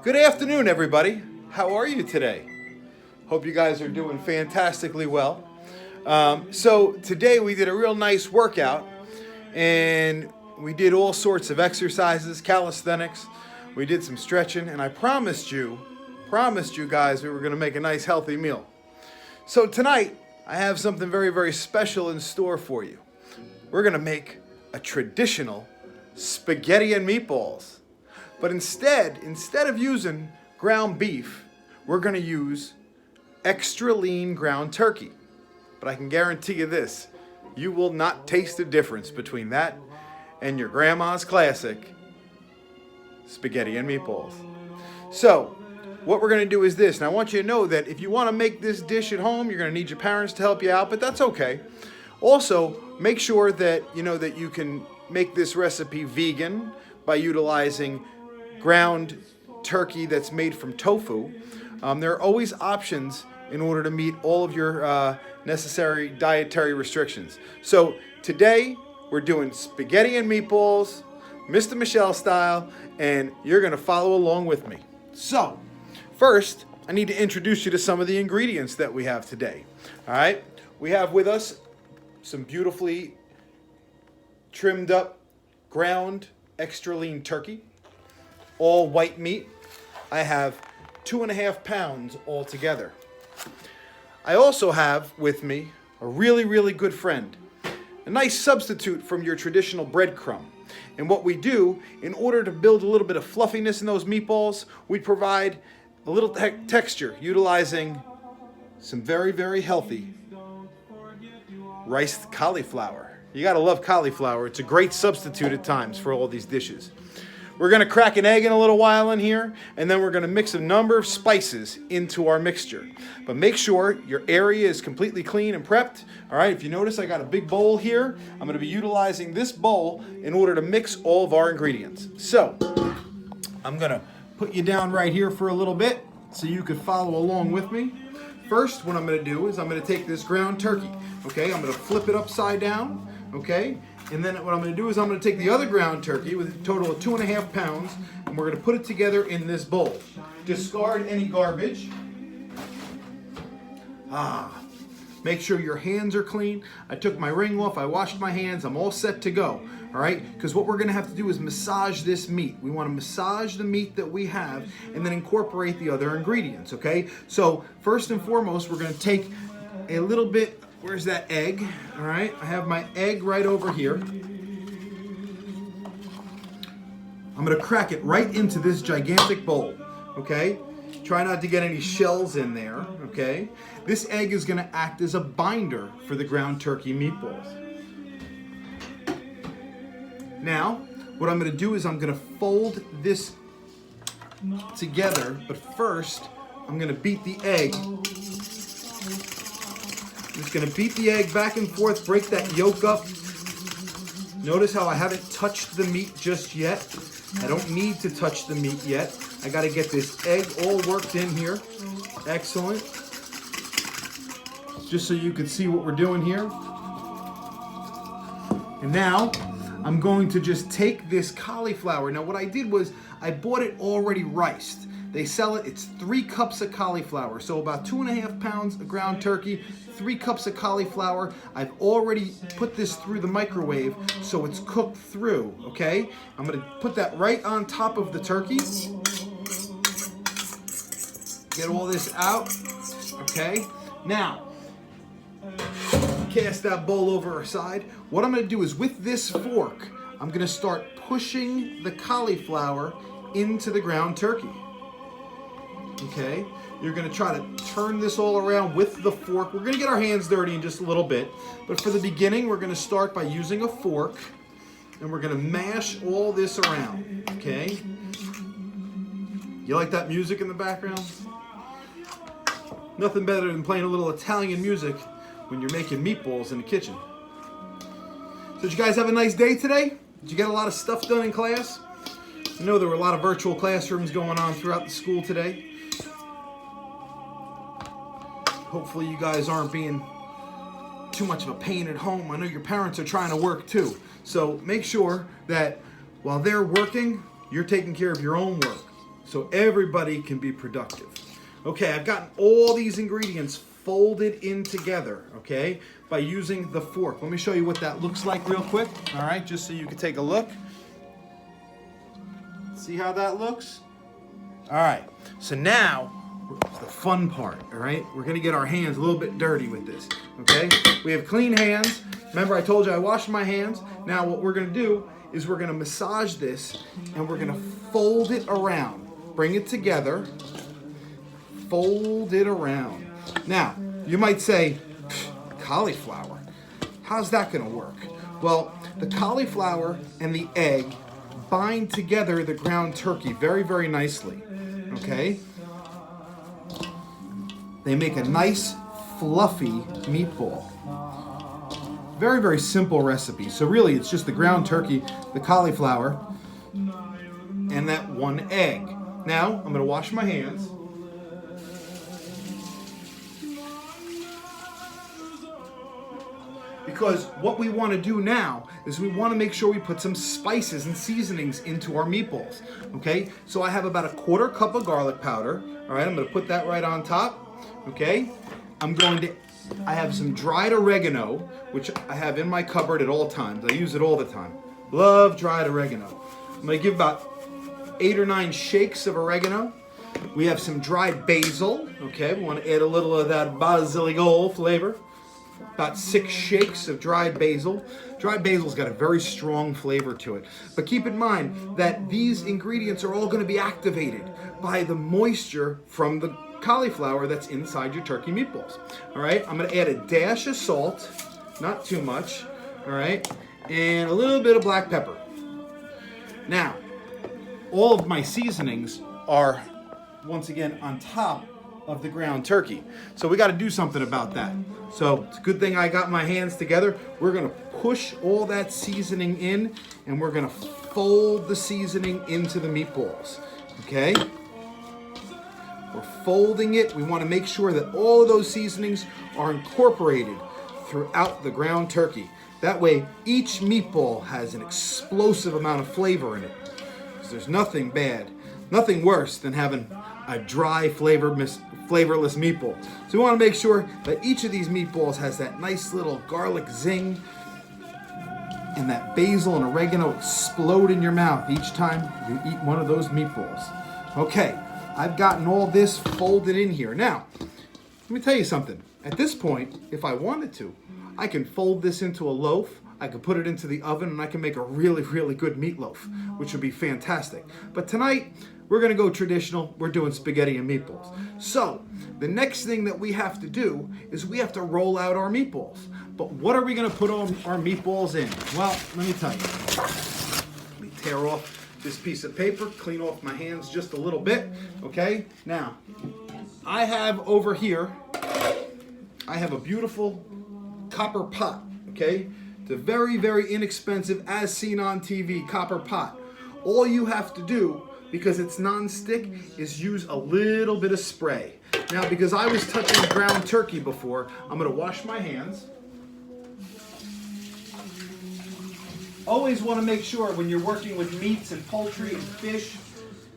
Good afternoon, everybody. How are you today? Hope you guys are doing fantastically well. So today we did a real nice workout, and we did all sorts of exercises, calisthenics. We did some stretching, and I promised you guys we were going to make a nice healthy meal. So tonight I have something very, very special in store for you. We're going to make a traditional spaghetti and meatballs. But instead of using ground beef, we're going to use extra lean ground turkey. But I can guarantee you this, you will not taste the difference between that and your grandma's classic spaghetti and meatballs. So, what we're going to do is this, and I want you to know that if you want to make this dish at home, you're going to need your parents to help you out, but that's okay. Also, make sure that you know that you can make this recipe vegan by utilizing ground turkey that's made from tofu. There are always options in order to meet all of your necessary dietary restrictions. So today we're doing spaghetti and meatballs, Mr. Michelle style, and you're going to follow along with me. So first, I need to introduce you to some of the ingredients that we have today. All right, we have with us some beautifully trimmed up ground extra lean turkey, all white meat. I have 2.5 pounds altogether. I also have with me a really, really good friend, a nice substitute from your traditional breadcrumb. And what we do, in order to build a little bit of fluffiness in those meatballs, we provide a little texture utilizing some very, very healthy riced cauliflower. You gotta love cauliflower. It's a great substitute at times for all these dishes. We're gonna crack an egg in a little while in here, and then we're gonna mix a number of spices into our mixture. But make sure your area is completely clean and prepped. All right, if you notice, I got a big bowl here. I'm gonna be utilizing this bowl in order to mix all of our ingredients. So, I'm gonna put you down right here for a little bit so you could follow along with me. First, what I'm gonna do is I'm gonna take this ground turkey, okay? I'm gonna flip it upside down, okay? And then what I'm going to do is I'm going to take the other ground turkey with a total of 2.5 pounds, and we're going to put it together in this bowl. Discard any garbage. Make sure your hands are clean. I took my ring off. I washed my hands. I'm all set to go. All right? Because what we're going to have to do is massage this meat. We want to massage the meat that we have and then incorporate the other ingredients. Okay? So first and foremost, we're going to take a little bit. Where's that egg? All right, I have my egg right over here. I'm gonna crack it right into this gigantic bowl, okay? Try not to get any shells in there, okay? This egg is gonna act as a binder for the ground turkey meatballs. Now, what I'm gonna do is I'm gonna fold this together, but first, I'm gonna beat the egg. I'm just going to beat the egg back and forth, break that yolk up. Notice how I haven't touched the meat just yet. I don't need to touch the meat yet. I got to get this egg all worked in here. Excellent. Just so you can see what we're doing here. And now, I'm going to just take this cauliflower. Now what I did was, I bought it already riced. They sell it, it's 3 cups of cauliflower. So about 2.5 pounds of ground turkey, 3 cups of cauliflower. I've already put this through the microwave so it's cooked through, okay? I'm gonna put that right on top of the turkey. Get all this out, okay? Now, cast that bowl over aside. What I'm gonna do is with this fork, I'm gonna start pushing the cauliflower into the ground turkey. Okay, you're going to try to turn this all around with the fork. We're going to get our hands dirty in just a little bit, but for the beginning, we're going to start by using a fork, and we're going to mash all this around, okay? You like that music in the background? Nothing better than playing a little Italian music when you're making meatballs in the kitchen. So did you guys have a nice day today? Did you get a lot of stuff done in class? I know there were a lot of virtual classrooms going on throughout the school today. Hopefully you guys aren't being too much of a pain at home. I know your parents are trying to work too. So make sure that while they're working, you're taking care of your own work. so everybody can be productive. Okay, I've gotten all these ingredients folded in together, okay, by using the fork. Let me show you what that looks like real quick, all right, just so you can take a look. See how that looks? All right, so now, the fun part, all right? We're gonna get our hands a little bit dirty with this, okay? We have clean hands. Remember I told you I washed my hands? Now what we're gonna do is we're gonna massage this and we're gonna fold it around. Bring it together, fold it around. Now, you might say, cauliflower, how's that gonna work? Well, the cauliflower and the egg bind together the ground turkey very, very nicely, okay? They make a nice, fluffy meatball. Very, very simple recipe. So really, it's just the ground turkey, the cauliflower, and that one egg. Now, I'm gonna wash my hands. Because what we want to do now is we want to make sure we put some spices and seasonings into our meatballs, okay? So I have about a 1/4 cup of garlic powder, all right? I'm going to put that right on top, okay? I have some dried oregano, which I have in my cupboard at all times. I use it all the time. Love dried oregano. I'm going to give about 8 or 9 shakes of oregano. We have some dried basil, okay? We want to add a little of that basilico flavor. About 6 shakes of dried basil. Dried basil's got a very strong flavor to it. But keep in mind that these ingredients are all going to be activated by the moisture from the cauliflower that's inside your turkey meatballs. All right, I'm going to add a dash of salt, not too much, all right, and a little bit of black pepper. Now, all of my seasonings are, once again, on top of the ground turkey. So we got to do something about that. So it's a good thing I got my hands together. We're going to push all that seasoning in and we're going to fold the seasoning into the meatballs. Okay? We're folding it. We want to make sure that all of those seasonings are incorporated throughout the ground turkey. That way, each meatball has an explosive amount of flavor in it. Because there's nothing bad, nothing worse than having a dry, flavorless meatball. So we want to make sure that each of these meatballs has that nice little garlic zing and that basil and oregano explode in your mouth each time you eat one of those meatballs. Okay, I've gotten all this folded in here. Now, let me tell you something. At this point, if I wanted to, I can fold this into a loaf. I could put it into the oven and I can make a really, really good meatloaf, which would be fantastic. But tonight, we're gonna go traditional. We're doing spaghetti and meatballs. So, the next thing that we have to do is we have to roll out our meatballs. But what are we gonna put on our meatballs in? Well, let me tell you. Let me tear off this piece of paper, clean off my hands just a little bit, okay? Now, I have over here, I have a beautiful copper pot, okay? It's a very, very inexpensive, as seen on TV, copper pot. All you have to do, because it's non-stick, is use a little bit of spray. Now, because I was touching ground turkey before, I'm gonna wash my hands. Always wanna make sure when you're working with meats and poultry and fish,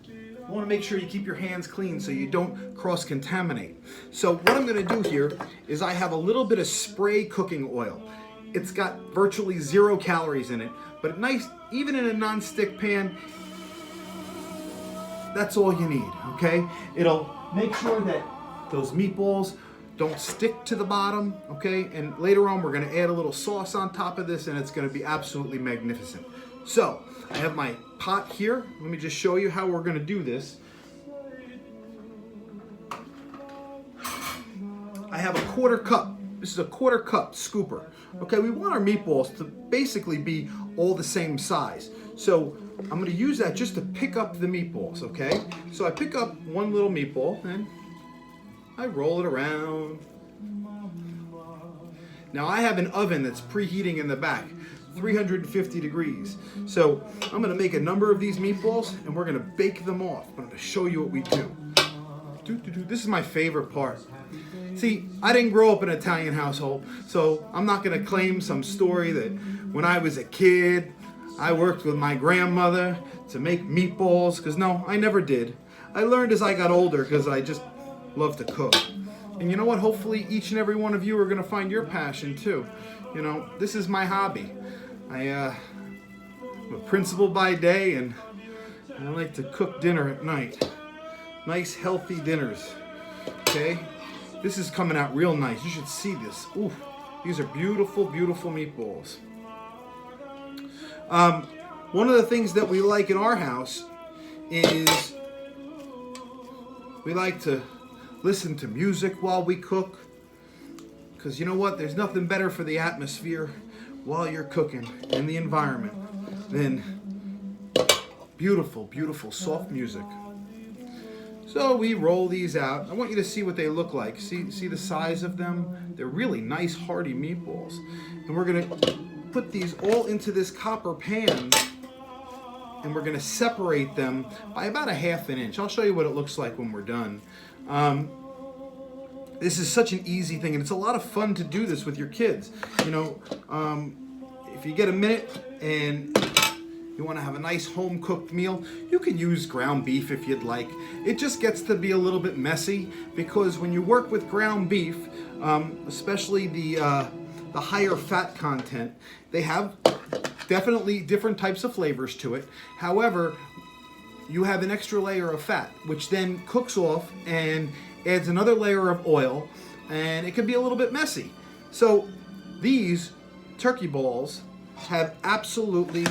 you wanna make sure you keep your hands clean so you don't cross-contaminate. So what I'm gonna do here is I have a little bit of spray cooking oil. It's got virtually 0 calories in it, but nice, even in a non-stick pan, that's all you need, okay? It'll make sure that those meatballs don't stick to the bottom, okay? And later on, we're gonna add a little sauce on top of this and it's gonna be absolutely magnificent. So, I have my pot here. Let me just show you how we're gonna do this. I have a 1/4 cup. This is a 1/4 cup scooper. Okay, we want our meatballs to basically be all the same size. So I'm gonna use that just to pick up the meatballs, okay? So I pick up one little meatball and I roll it around. Now I have an oven that's preheating in the back, 350 degrees. So I'm gonna make a number of these meatballs and we're gonna bake them off. I'm gonna show you what we do. This is my favorite part. See, I didn't grow up in an Italian household, so I'm not gonna claim some story that when I was a kid, I worked with my grandmother to make meatballs, because no, I never did. I learned as I got older because I just love to cook. And you know what? Hopefully each and every one of you are going to find your passion too. You know, this is my hobby. I'm a principal by day, and I like to cook dinner at night. Nice, healthy dinners. Okay? This is coming out real nice. You should see this. Ooh, these are beautiful, beautiful meatballs. One of the things that we like in our house is we like to listen to music while we cook. Because you know what? There's nothing better for the atmosphere while you're cooking and the environment than beautiful, beautiful, soft music. So we roll these out. I want you to see what they look like. See the size of them? They're really nice, hearty meatballs. And we're going to put these all into this copper pan, and we're going to separate them by about a ½ inch. I'll show you what it looks like when we're done. This is such an easy thing, and it's a lot of fun to do this with your kids. You know, if you get a minute and you want to have a nice home-cooked meal, you can use ground beef if you'd like. It just gets to be a little bit messy because when you work with ground beef, especially the higher fat content, they have definitely different types of flavors to it. However, you have an extra layer of fat, which then cooks off and adds another layer of oil, and it can be a little bit messy. So these turkey balls have absolutely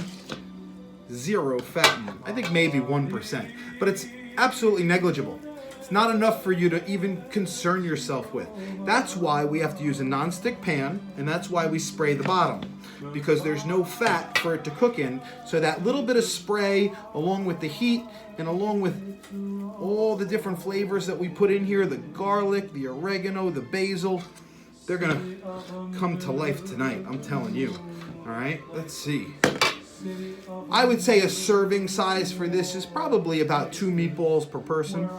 zero fat in them. I think maybe 1%, but it's absolutely negligible. It's not enough for you to even concern yourself with. That's why we have to use a non-stick pan, and that's why we spray the bottom, because there's no fat for it to cook in. So that little bit of spray, along with the heat and along with all the different flavors that we put in here, the garlic, the oregano, the basil, they're gonna come to life tonight, I'm telling you. All right, let's see. I would say a serving size for this is probably about 2 meatballs per person.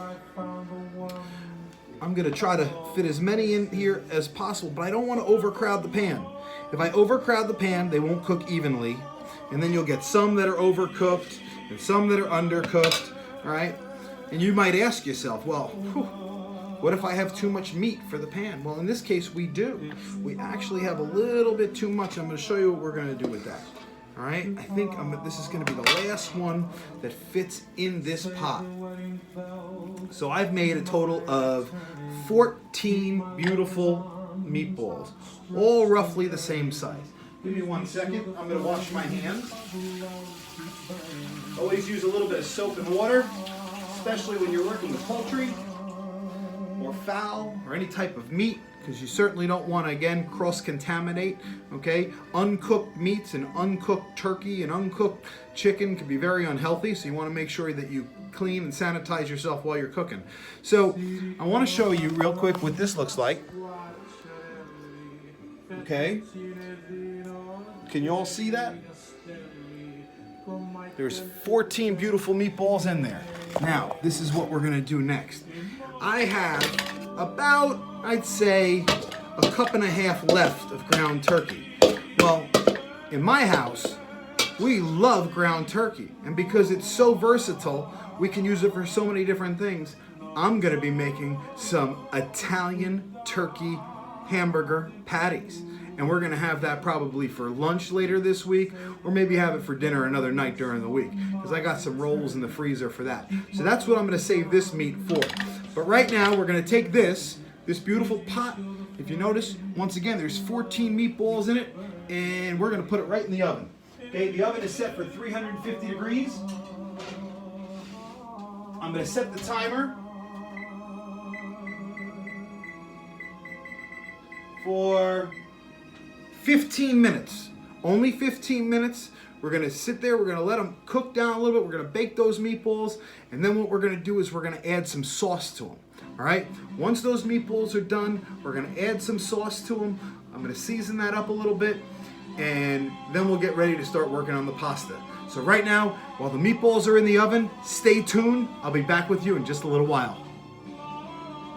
I'm going to try to fit as many in here as possible, but I don't want to overcrowd the pan. If I overcrowd the pan, they won't cook evenly, and then you'll get some that are overcooked and some that are undercooked, all right? And you might ask yourself, well, what if I have too much meat for the pan? Well, in this case, we do. We actually have a little bit too much. I'm going to show you what we're going to do with that. All right, I think this is going to be the last one that fits in this pot. So I've made a total of 14 beautiful meatballs, all roughly the same size. Give me 1 second. I'm going to wash my hands. Always use a little bit of soap and water, especially when you're working with poultry or fowl or any type of meat, because you certainly don't want to, again, cross-contaminate, okay? Uncooked meats and uncooked turkey and uncooked chicken can be very unhealthy, so you want to make sure that you clean and sanitize yourself while you're cooking. So I want to show you real quick what this looks like. Okay? Can you all see that? There's 14 beautiful meatballs in there. Now, this is what we're going to do next. I have about, I'd say, a 1.5 cups left of ground turkey. Well, in my house, we love ground turkey. And because it's so versatile, we can use it for so many different things. I'm going to be making some Italian turkey hamburger patties. And we're going to have that probably for lunch later this week, or maybe have it for dinner another night during the week, because I got some rolls in the freezer for that. So that's what I'm going to save this meat for. But right now, we're going to take this beautiful pot. If you notice, once again, there's 14 meatballs in it, and we're going to put it right in the oven. Okay, the oven is set for 350 degrees. I'm going to set the timer for 15 minutes. Only 15 minutes. We're going to sit there. We're going to let them cook down a little bit. We're going to bake those meatballs. And then what we're going to do is we're going to add some sauce to them. All right? Once those meatballs are done, we're going to add some sauce to them. I'm going to season that up a little bit. And then we'll get ready to start working on the pasta. So right now, while the meatballs are in the oven, stay tuned. I'll be back with you in just a little while.